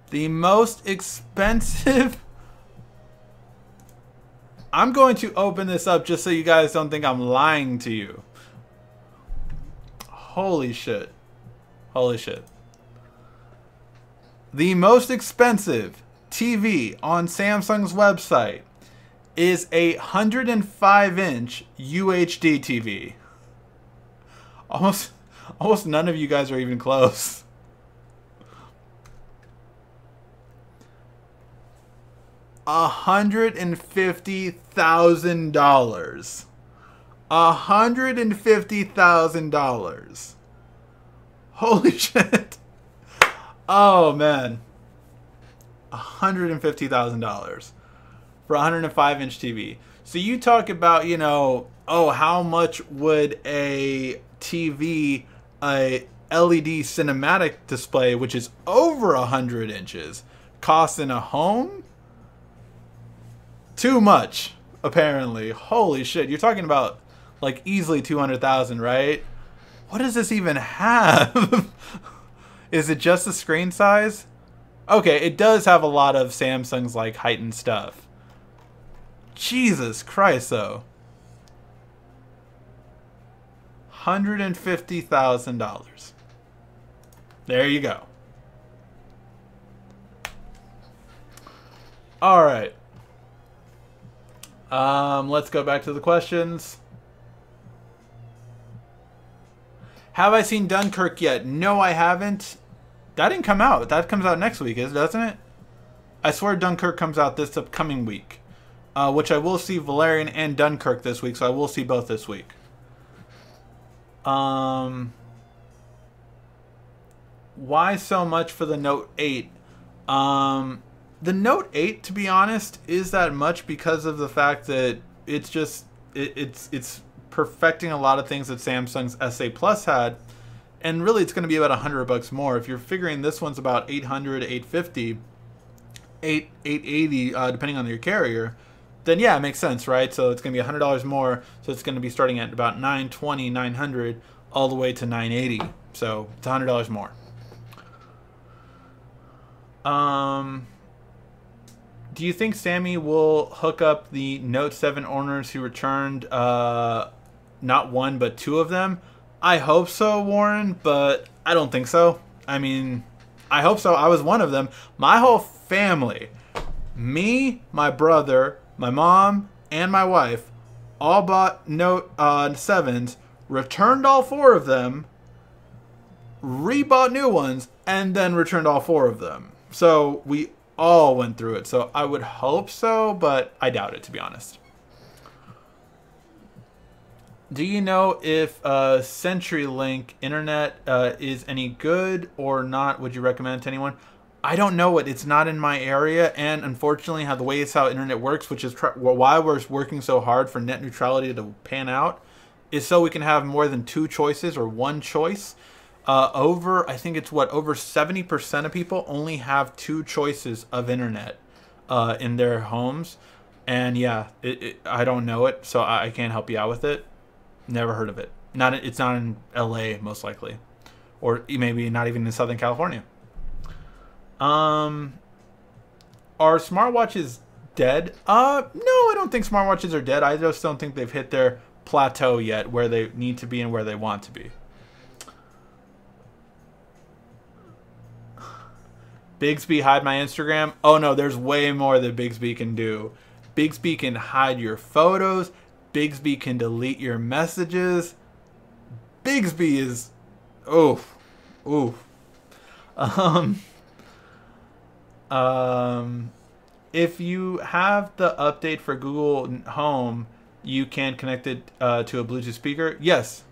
Speaker 1: The most expensive... I'm going to open this up just so you guys don't think I'm lying to you. Holy shit. Holy shit. The most expensive TV on Samsung's website is a 105-inch UHD TV. Almost none of you guys are even close. $150,000. $150,000. Holy shit. Oh, man. $150,000 for a 105-inch TV. So you talk about, you know, oh, how much would a TV, a LED cinematic display, which is over 100 inches, cost in a home? Too much, apparently. Holy shit. You're talking about like easily 200,000, right? What does this even have? Is it just the screen size? Okay, it does have a lot of Samsung's like heightened stuff. Jesus Christ, though. $150,000. There you go. All right. Let's go back to the questions. Have I seen Dunkirk yet? No, I haven't. That didn't come out. That comes out next week, doesn't it? I swear Dunkirk comes out this upcoming week. Which I will see Valerian and Dunkirk this week, so I will see both this week. Why so much for the Note 8? The Note 8, to be honest, is that much because of the fact that it's just it's perfecting a lot of things that Samsung's S8 Plus had, and really it's going to be about $100 more. If you're figuring this one's about 800, 850, 880, depending on your carrier, then yeah, it makes sense, right? So it's going to be $100 more, so it's going to be starting at about $920, $900, all the way to $980. So it's $100 more. Do you think Sammy will hook up the Note 7 owners who returned not one but two of them? I hope so, Warren, but I don't think so. I mean, I hope so. I was one of them. My whole family, me, my brother, my mom, and my wife, all bought Note 7s, returned all four of them, rebought new ones, and then returned all four of them. So we all went through it. So I would hope so, but I doubt it, to be honest. Do you know if CenturyLink internet is any good or not? Would you recommend it to anyone? I don't know it. It's not in my area, and unfortunately, how internet works, which is why we're working so hard for net neutrality to pan out, is so we can have more than two choices or one choice. I think it's over 70% of people only have two choices of internet in their homes, and yeah, I don't know it, so I can't help you out with it. Never heard of it. It's not in LA, most likely, or maybe not even in Southern California. Are smartwatches dead? No, I don't think smartwatches are dead. I just don't think they've hit their plateau yet, where they need to be and where they want to be. Bixby, hide my Instagram. Oh no, there's way more that Bixby can do. Bixby can hide your photos. Bixby can delete your messages. Bixby is... oof. Oof. If you have the update for Google Home, you can connect it to a Bluetooth speaker. Yes.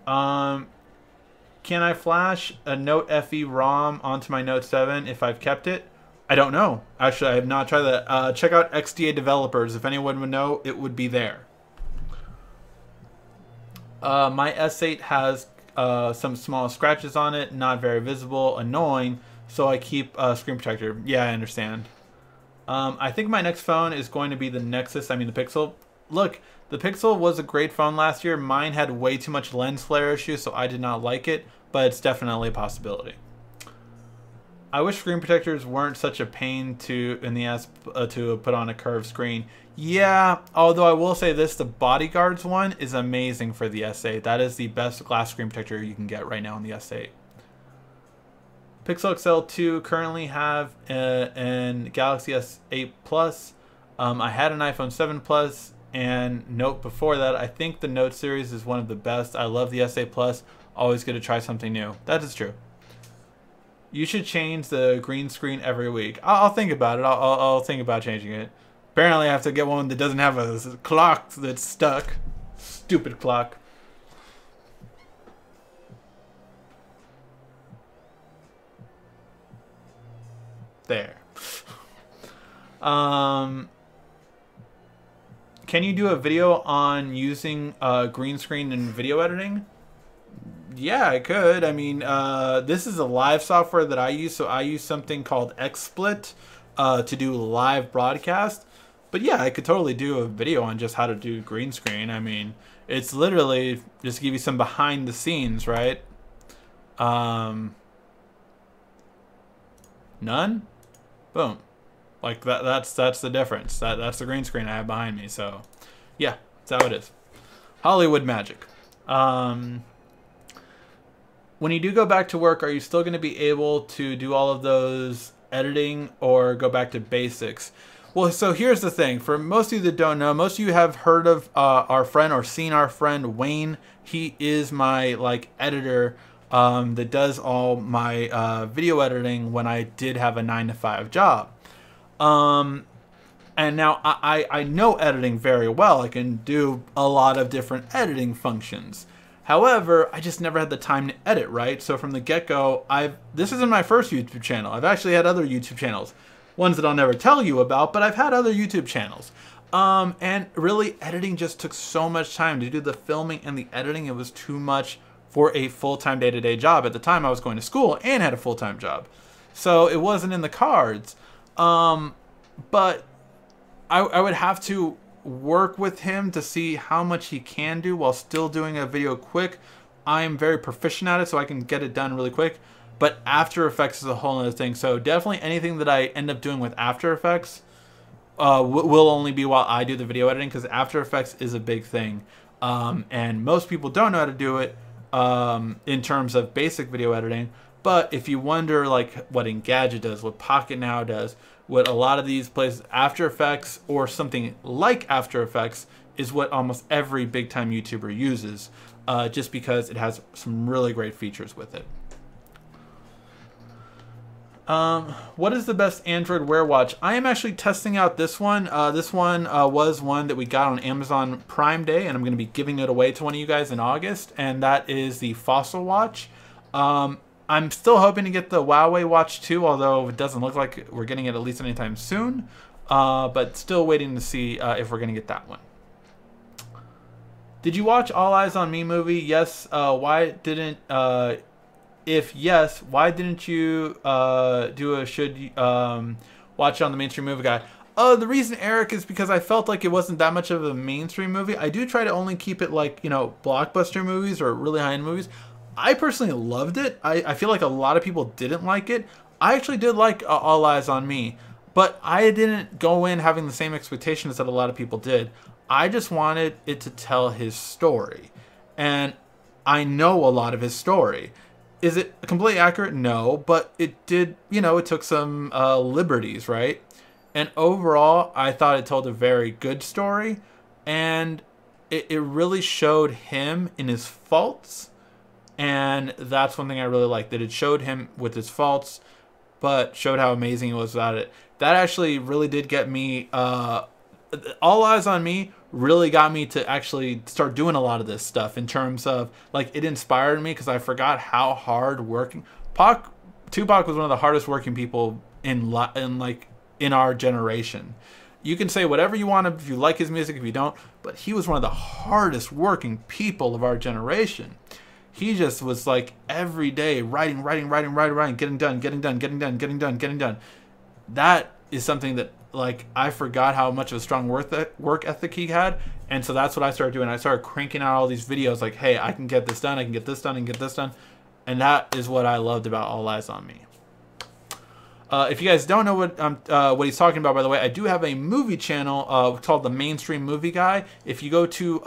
Speaker 1: Can I flash a Note FE ROM onto my Note 7 if I've kept it? I don't know. Actually, I have not tried that. Check out XDA developers. If anyone would know, it would be there. My S8 has some small scratches on it, not very visible, annoying, so I keep a screen protector. Yeah, I understand. I think my next phone is going to be the Nexus, I mean the Pixel. Look, the Pixel was a great phone last year. Mine had way too much lens flare issues, so I did not like it, but it's definitely a possibility. I wish screen protectors weren't such a pain in the ass to put on a curved screen. Yeah, although I will say this, the Bodyguards one is amazing for the S8. That is the best glass screen protector you can get right now on the S8. Pixel XL 2 currently have an Galaxy S8 Plus. I had an iPhone 7 Plus and Note before that. I think the Note series is one of the best. I love the S8 Plus. Always good to try something new. That is true. You should change the green screen every week. I'll think about it. I'll think about changing it. Apparently I have to get one that doesn't have a clock that's stuck. Stupid clock. there. Can you do a video on using green screen and video editing? Yeah, I could. I mean, this is a live software that I use, so I use something called XSplit to do live broadcast. But yeah, I could totally do a video on just how to do green screen. I mean, it's literally just to give you some behind the scenes, right? None? Boom. Like that's the difference. That's the green screen I have behind me. So yeah, that's how it is. Hollywood magic. When you do go back to work, are you still going to be able to do all of those editing or go back to basics? Well, so here's the thing. For most of you that don't know, most of you have heard of our friend or seen our friend Wayne. He is my editor that does all my video editing when I did have a 9-to-5 job. And now I know editing very well. I can do a lot of different editing functions. However, I just never had the time to edit, right? So from the get-go, this isn't my first YouTube channel. I've actually had other YouTube channels. Ones that I'll never tell you about, but I've had other YouTube channels. And really, editing just took so much time to do the filming and the editing. It was too much for a full-time day-to-day job. At the time, I was going to school and had a full-time job. So it wasn't in the cards. But I would have to work with him to see how much he can do while still doing a video quick. I'm very proficient at it, so I can get it done really quick. But After Effects is a whole other thing. So definitely anything that I end up doing with After Effects will only be while I do the video editing, because After Effects is a big thing. And most people don't know how to do it in terms of basic video editing. But if you wonder what Engadget does, what Pocket Now does, what a lot of these places, After Effects or something like After Effects is what almost every big time YouTuber uses, just because it has some really great features with it. What is the best Android Wear watch? I am actually testing out this one. This one was one that we got on Amazon Prime Day, and I'm going to be giving it away to one of you guys in August, and that is the Fossil watch. I'm still hoping to get the Huawei watch too, although it doesn't look like we're getting it at least anytime soon. But still waiting to see if we're going to get that one. Did you watch All Eyes on Me movie? Yes. Why didn't... if yes, why didn't you do a watch it on the Mainstream Movie Guy? The reason, Eric, is because I felt like it wasn't that much of a mainstream movie. I do try to only keep it blockbuster movies or really high-end movies. I personally loved it. I feel like a lot of people didn't like it. I actually did like All Eyes on Me, but I didn't go in having the same expectations that a lot of people did. I just wanted it to tell his story, and I know a lot of his story. Is it completely accurate? No, but it did, it took some liberties, right? And overall, I thought it told a very good story, and it really showed him in his faults. And that's one thing I really liked, that it showed him with his faults, but showed how amazing he was about it. That actually really did get me, All Eyes on Me really got me to actually start doing a lot of this stuff in terms of, it inspired me because I forgot how hard working. Tupac was one of the hardest working people in our generation. You can say whatever you want if you like his music, if you don't, but he was one of the hardest working people of our generation. He just was every day writing, getting done. That is something that I forgot how much of a strong work ethic he had, and so that's what I started doing. I started cranking out all these videos hey, I can get this done, I can get this done, and get this done, and that is what I loved about All Eyes on Me. If you guys don't know what he's talking about, by the way, I do have a movie channel called The Mainstream Movie Guy. If you go to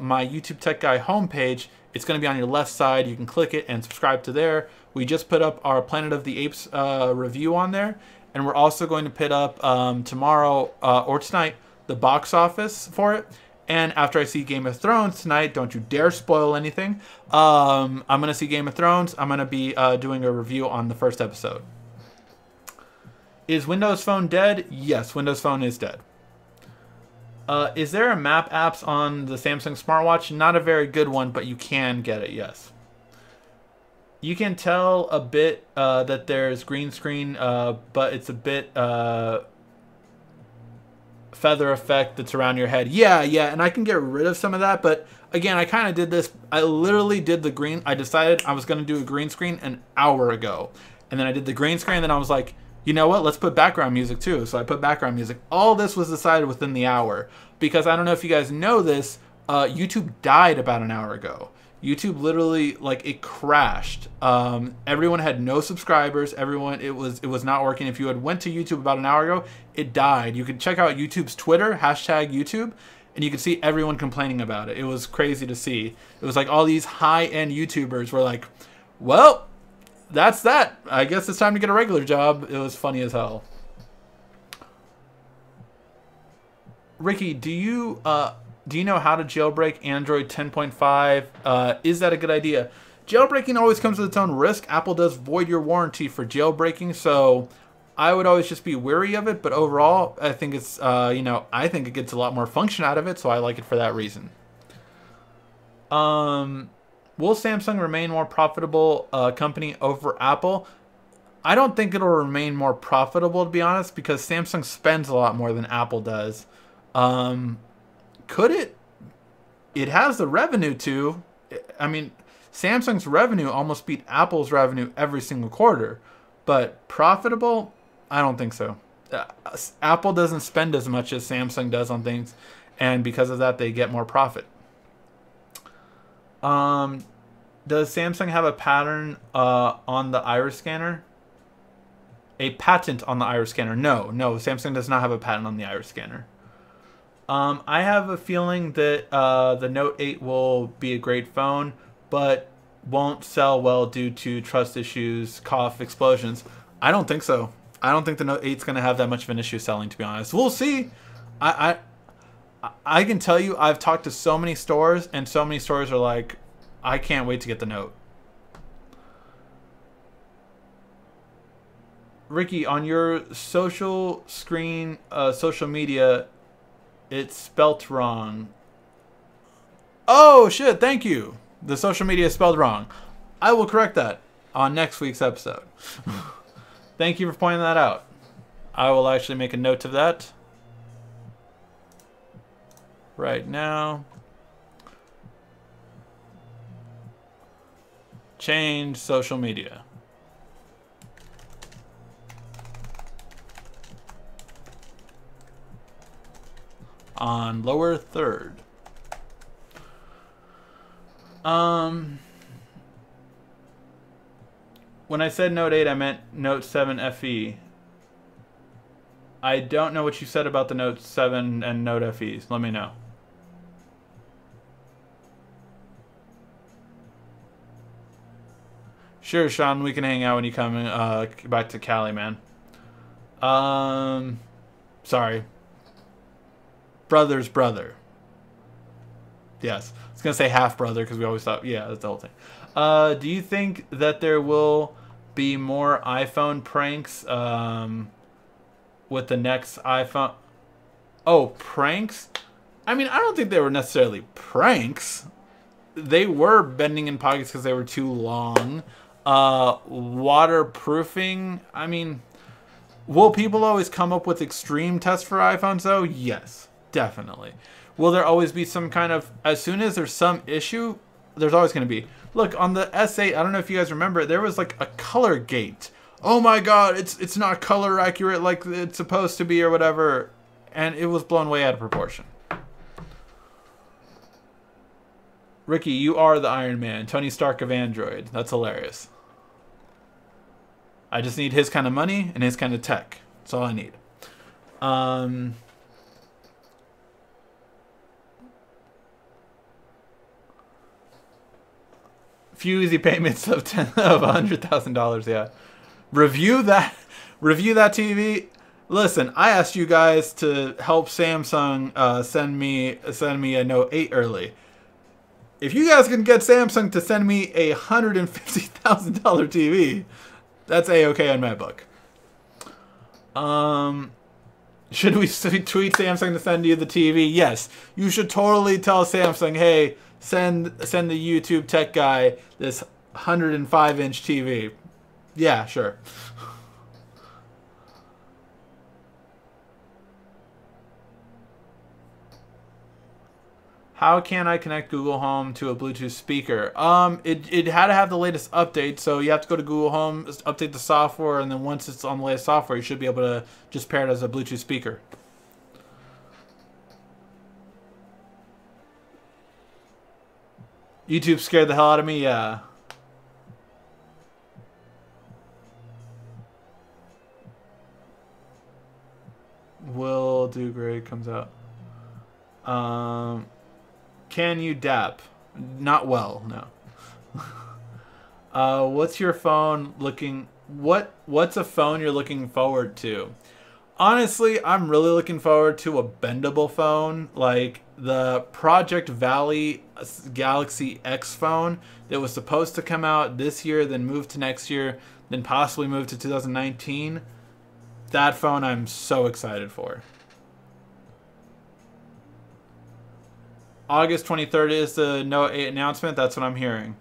Speaker 1: my YouTube Tech Guy homepage, it's going to be on your left side. You can click it and subscribe to there. We just put up our Planet of the Apes review on there. And we're also going to put up tomorrow or tonight the box office for it. And after I see Game of Thrones tonight, don't you dare spoil anything. I'm going to see Game of Thrones. I'm going to be doing a review on the first episode. Is Windows Phone dead? Yes, Windows Phone is dead. Is there a map apps on the Samsung smartwatch? Not a very good one, but you can get it, yes. You can tell a bit that there's green screen, but it's a bit feather effect that's around your head. Yeah, and I can get rid of some of that, but again, I kind of did this. I literally did the green. I decided I was going to do a green screen an hour ago, and then I did the green screen, and then I was like, you know what? Let's put background music too. So I put background music. All this was decided within the hour because I don't know if you guys know this. YouTube died about an hour ago. YouTube literally, like, it crashed. Everyone had no subscribers. It was not working. If you had went to YouTube about an hour ago, it died. You could check out YouTube's Twitter, #YouTube, and you could see everyone complaining about it. It was crazy to see. It was like all these high-end YouTubers were like, well, that's that. I guess it's time to get a regular job. It was funny as hell. Ricky, do you know how to jailbreak Android 10.5? Is that a good idea? Jailbreaking always comes with its own risk. Apple does void your warranty for jailbreaking, so I would always just be wary of it. But overall, I think it's, I think it gets a lot more function out of it, so I like it for that reason. Will Samsung remain more profitable company over Apple? I don't think it'll remain more profitable, to be honest, because Samsung spends a lot more than Apple does. Could it? It has the revenue to. I mean, Samsung's revenue almost beat Apple's revenue every single quarter. But profitable? I don't think so. Apple doesn't spend as much as Samsung does on things. And because of that, they get more profit. Does Samsung have a pattern on the iris scanner? A patent on the iris scanner? No, Samsung does not have a patent on the iris scanner. I have a feeling that the Note 8 will be a great phone, but won't sell well due to trust issues, cough, explosions. I don't think so. I don't think the Note 8 is going to have that much of an issue selling, to be honest. We'll see. I can tell you, I've talked to so many stores, and so many stores are like, I can't wait to get the Note. Ricky, on your social screen, social media, it's spelt wrong. Oh, shit, thank you. The social media is spelled wrong. I will correct that on next week's episode. Thank you for pointing that out. I will actually make a note of that right now. Change social media. On lower third. When I said Note 8, I meant Note 7 FE. I don't know what you said about the Note 7 and Note FEs. Let me know. Sure, Sean, we can hang out when you come back to Cali, man. Sorry. Brother's brother. Yes. I was going to say half brother because we always thought, yeah, that's the whole thing. Do you think that there will be more iPhone pranks with the next iPhone? Oh, pranks? I mean, I don't think they were necessarily pranks. They were bending in pockets because they were too long. Waterproofing, I mean, will people always come up with extreme tests for iPhones though? Yes, definitely. Will there always be some kind of, as soon as there's some issue, there's always going to be. Look, on the S8, I don't know if you guys remember, there was like a color gate. Oh my god, it's not color accurate like it's supposed to be or whatever. And it was blown way out of proportion. Ricky, you are the Iron Man, Tony Stark of Android. That's hilarious. I just need his kind of money and his kind of tech. That's all I need. Few easy payments of $100,000. Yeah, review that TV. Listen, I asked you guys to help Samsung send me a Note 8 early. If you guys can get Samsung to send me a $150,000 TV, that's A-okay on my book. Should we tweet Samsung to send you the TV? Yes, you should totally tell Samsung, hey, send the YouTube tech guy this 105-inch TV. Yeah, sure. How can I connect Google Home to a Bluetooth speaker? It had to have the latest update, so you have to go to Google Home, update the software, and then once it's on the latest software, you should be able to just pair it as a Bluetooth speaker. YouTube scared the hell out of me, yeah. Will do great comes out. Can you dap? Not well, no. What's your phone looking? What's a phone you're looking forward to? Honestly, I'm really looking forward to a bendable phone, like the Project Valley Galaxy X phone that was supposed to come out this year, then move to next year, then possibly move to 2019. That phone I'm so excited for. August 23rd is the Note 8 announcement. That's what I'm hearing.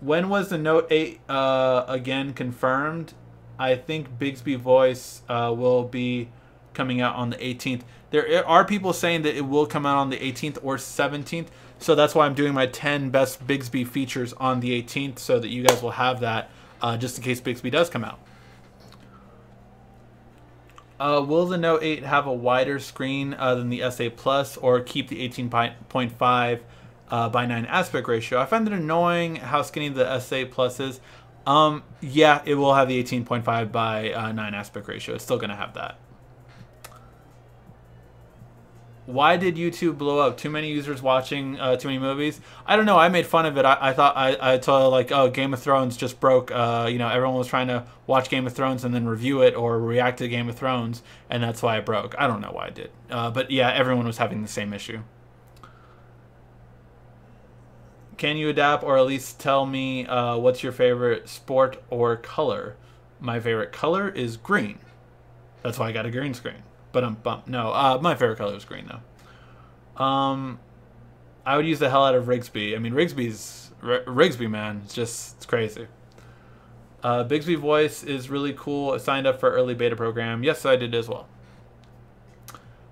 Speaker 1: When was the Note 8 again confirmed? I think Bixby Voice will be coming out on the 18th. There are people saying that it will come out on the 18th or 17th. So that's why I'm doing my 10 best Bixby features on the 18th so that you guys will have that just in case Bixby does come out. Will the Note 8 have a wider screen than the S8 Plus or keep the 18.5 by 9 aspect ratio? I find it annoying how skinny the S8 Plus is. Yeah, it will have the 18.5 by 9 aspect ratio. It's still going to have that. Why did YouTube blow up? Too many users watching too many movies? I don't know. I made fun of it. I thought I told like, oh, Game of Thrones just broke. You know, everyone was trying to watch Game of Thrones and then review it or react to Game of Thrones, and that's why it broke. I don't know why I did. But yeah, everyone was having the same issue. Can you adapt or at least tell me what's your favorite sport or color? My favorite color is green. That's why I got a green screen. But I'm bummed. No, my favorite color is green, though. I would use the hell out of Rigsby. I mean, Rigsby, man. It's crazy. Bixby Voice is really cool. I signed up for early beta program. Yes, I did as well.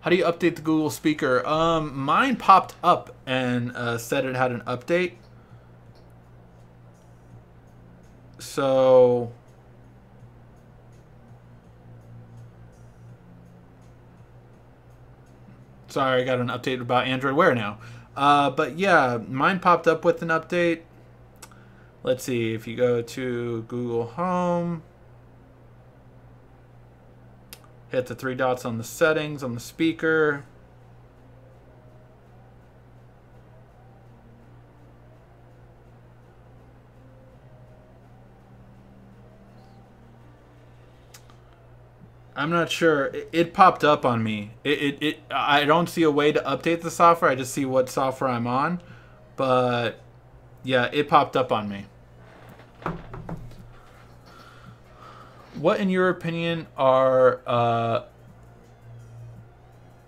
Speaker 1: How do you update the Google speaker? Mine popped up and said it had an update. So... Sorry, I got an update about Android Wear now. But yeah, mine popped up with an update. Let's see, if you go to Google Home, hit the 3 dots on the settings on the speaker. I'm not sure. It popped up on me. I don't see a way to update the software. I just see what software I'm on. But yeah, it popped up on me. What, in your opinion, are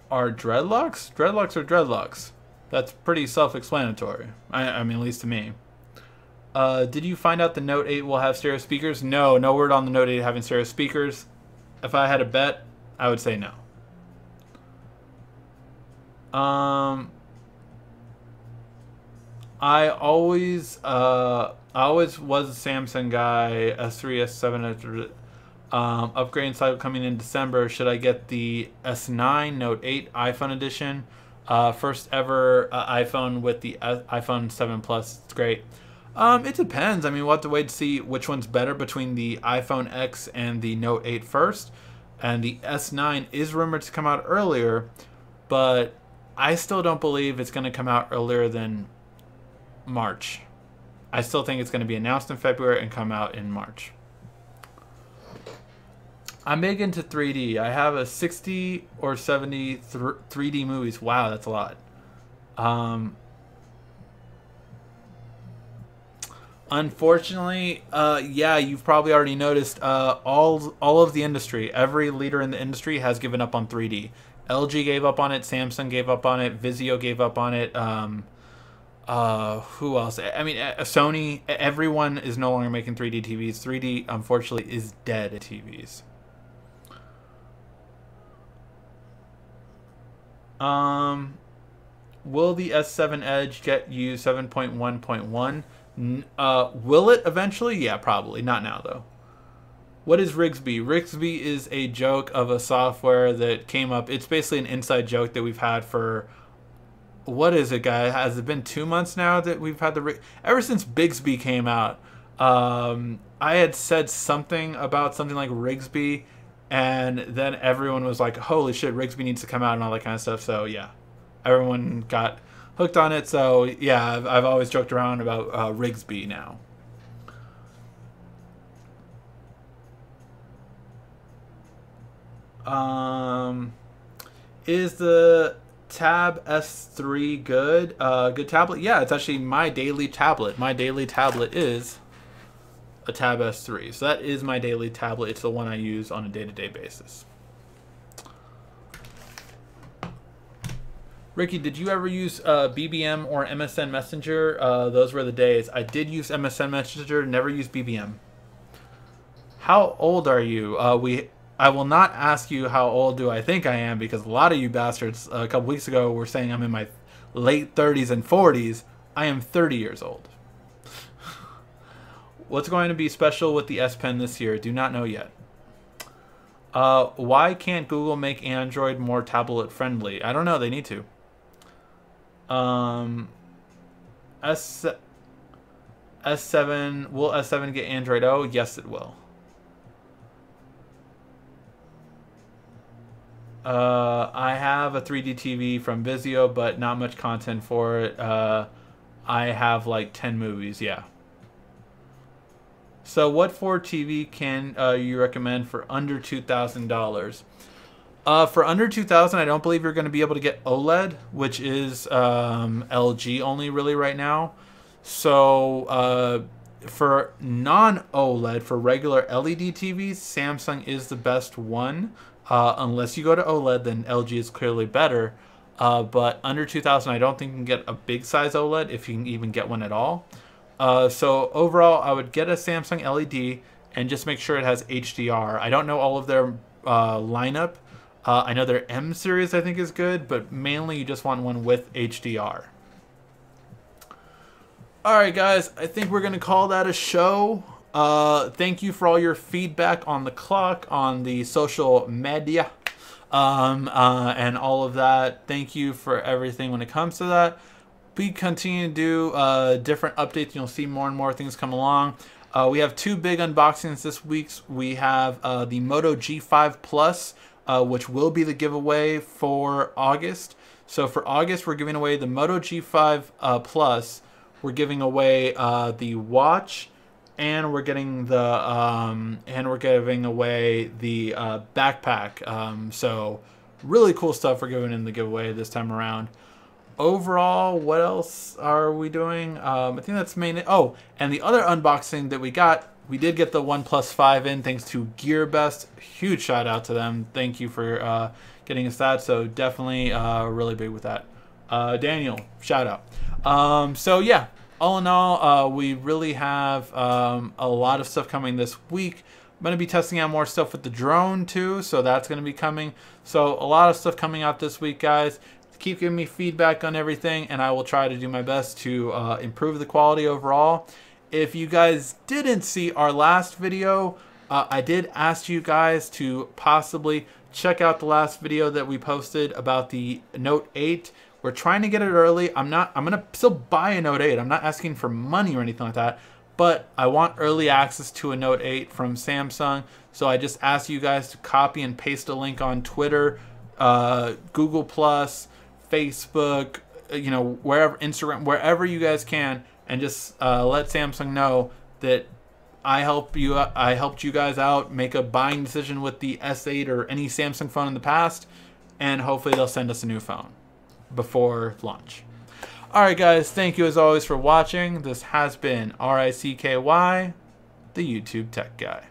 Speaker 1: dreadlocks? Dreadlocks are dreadlocks. That's pretty self-explanatory. I mean, at least to me. Did you find out the Note 8 will have stereo speakers? No, no word on the Note 8 having stereo speakers. If I had a bet, I would say no. I always was a Samsung guy. S3, S7, upgrading cycle coming in December. Should I get the S9 Note 8 iPhone edition? First ever iPhone with the iPhone 7 Plus. It's great. It depends. I mean, we'll have to wait to see which one's better between the iPhone X and the Note 8 first. And the S9 is rumored to come out earlier, but I still don't believe it's going to come out earlier than March. I still think it's going to be announced in February and come out in March. I'm big into 3D. I have a 60 or 70 3D movies. Wow, that's a lot. Unfortunately, yeah, you've probably already noticed all of the industry, every leader in the industry has given up on 3D. LG gave up on it, Samsung gave up on it, Vizio gave up on it, Who else? I mean, Sony. Everyone is no longer making 3D TVs. 3D, unfortunately, is dead at TVs. Will the S7 Edge get you 7.1.1? Will it eventually? Yeah, probably. Not now, though. What is Rigsby? Rigsby is a joke of a software that came up. It's basically an inside joke that we've had for... What is it, guy? Has it been 2 months now that we've had the... Ever since Bigsby came out, I had said something about something like Rigsby, and then everyone was like, holy shit, Rigsby needs to come out and all that kind of stuff. So, yeah. Everyone got hooked on it. So, yeah, I've always joked around about Rigsby now. Is the Tab S3 good? Good tablet? Yeah, it's actually my daily tablet. My daily tablet is a Tab S3. So that is my daily tablet. It's the one I use on a day-to-day basis. Ricky, did you ever use BBM or MSN Messenger? Those were the days. I did use MSN Messenger, never used BBM. How old are you? I will not ask you how old do I think I am, because a lot of you bastards a couple weeks ago were saying I'm in my late 30s and 40s. I am 30 years old. What's going to be special with the S Pen this year? Do not know yet. Why can't Google make Android more tablet friendly? I don't know. They need to. S7, will S7 get Android O? Yes, it will. I have a 3D TV from Vizio, but not much content for it. I have like 10 movies, yeah. So what Ford TV can you recommend for under $2,000? For under $2,000, I don't believe you're going to be able to get OLED, which is LG only really right now. So for non-OLED, for regular LED TVs, Samsung is the best one. Unless you go to OLED, then LG is clearly better. But under $2,000, I don't think you can get a big size OLED, if you can even get one at all. So overall, I would get a Samsung LED and just make sure it has HDR. I don't know all of their lineup. I know their M series I think is good, but mainly you just want one with HDR. Alright guys, I think we're going to call that a show. Thank you for all your feedback on the clock, on the social media, and all of that. Thank you for everything when it comes to that. We continue to do different updates. You'll see more and more things come along. We have two big unboxings this week. We have the Moto G5 Plus, which will be the giveaway for August. So for August, we're giving away the Moto G5 Plus. We're giving away the watch, and we're getting the backpack. So really cool stuff we're giving in the giveaway this time around. Overall, what else are we doing? I think that's main. Oh, and the other unboxing that we did get the OnePlus 5 in, thanks to GearBest. Huge shout out to them. Thank you for getting us that. So definitely really big with that. Daniel, shout out. So yeah, all in all, we really have a lot of stuff coming this week. I'm going to be testing out more stuff with the drone too, so that's going to be coming. So a lot of stuff coming out this week, guys. Keep giving me feedback on everything, and I will try to do my best to improve the quality overall. If you guys didn't see our last video, I did ask you guys to possibly check out the last video that we posted about the Note 8. We're trying to get it early. I'm going to still buy a Note 8. I'm not asking for money or anything like that, but I want early access to a Note 8 from Samsung. So I just asked you guys to copy and paste a link on Twitter, Google+, Facebook, you know, wherever, Instagram, wherever you guys can, and just let Samsung know that I helped you guys out, make a buying decision with the S8 or any Samsung phone in the past, and hopefully they'll send us a new phone before launch. Alright guys, thank you as always for watching. This has been RICKY, the YouTube Tech Guy.